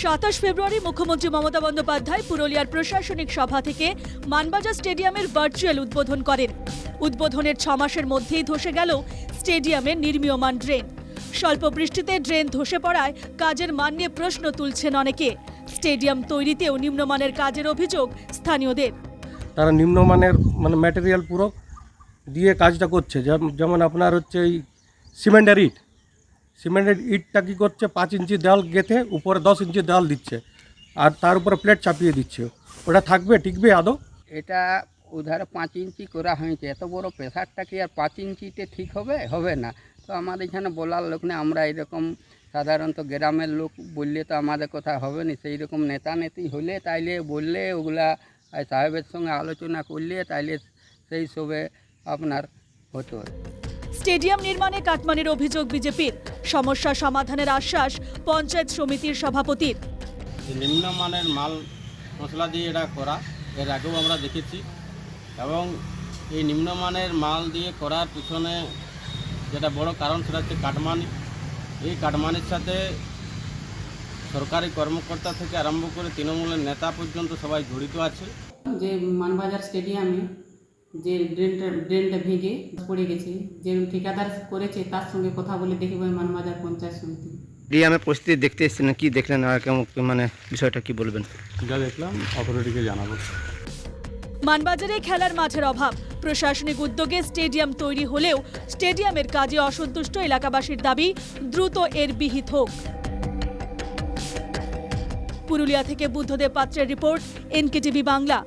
27 ফেব্রুয়ারি মুখ্যমন্ত্রী মমতা বন্দ্যোপাধ্যায় পুরুলিয়ার প্রশাসনিক সভা থেকে মানবাজার স্টেডিয়ামের ভার্চুয়াল উদ্বোধন করেন। উদ্বোধনের 6 মাসের মধ্যেই ধসে গেল স্টেডিয়ামের নির্মীয়মান ড্রেন। স্বল্প বৃষ্টিতে ড্রেন ধসে পড়ায় কাজের মান নিয়ে প্রশ্ন তুলছেন অনেকে। স্টেডিয়াম তৈরিতেও নিম্নমানের কাজের অভিযোগ স্থানীয়দের। তারা নিম্নমানের ম্যাটেরিয়াল পুরো দিয়ে কাজটা করছে। যেমন আপনার হচ্ছে এই সিমেন্টের ইটটা কী করছে, 5 ইঞ্চি দেওয়াল গেঁথে উপরে 10 ইঞ্চি দেওয়াল দিচ্ছে আর তার উপরে প্লেট চাপিয়ে দিচ্ছে। ওটা থাকবে, টিকবে আদৌ? এটা উধারে 5 ইঞ্চি করা হয়েছে, এত বড় প্রেসারটা কি আর 5 ইঞ্চিতে ঠিক হবে না। তো আমাদের এখানে বলার লোক নেই, আমরা এরকম সাধারণত গ্রামের লোক বললে তো আমাদের কথা হবে না। সেই রকম নেতা নেতি হলে তাইলে বললে ওগুলা সাহেবের সঙ্গে আলোচনা করলে তাইলে সেই সবে আপনার হতো। স্টেডিয়াম নির্মাণে কাটমানির অভিযোগ বিজেপির, সমস্যা সমাধানের আশ্বাস পঞ্চায়েত সমিতির সভাপতির। নিম্নমানের মাল মশলা দিয়ে এটা করা এর আগেও আমরা দেখেছি, এবং এই নিম্নমানের মাল দিয়ে করার পিছনে যেটা বড় কারণ সেটা হচ্ছে কাটমানি। এই কাটমানির সাথে সরকারি কর্মকর্তা থেকে আরম্ভ করে তৃণমূলের নেতা পর্যন্ত সবাই জড়িত আছে। যে মানবাজার স্টেডিয়ামে যে ড্রেনটা ভেঙে পড়ে গেছে, যে ঠিকাদার করেছে তার সঙ্গে কথা বলে দেখব মানবাজার পঞ্চায়েত সমিতি। স্টেডিয়ামের পরিস্থিতি দেখতে এসেছেন, কি দেখলেন আর কেমন বিষয়টা কি বলবেন? যা দেখলাম অথরিটিকে জানাবো। মানবাজারে খেলার মাঠের অভাব, প্রশাসনিক উদ্যোগে স্টেডিয়াম তৈরি হলেও স্টেডিয়ামের কাজে অসন্তুষ্ট এলাকাবাসীর দাবি দ্রুত এর বিহিত হোক। পুরুলিয়া থেকে বুদ্ধদেব পাত্রের রিপোর্ট, NKTV বাংলা।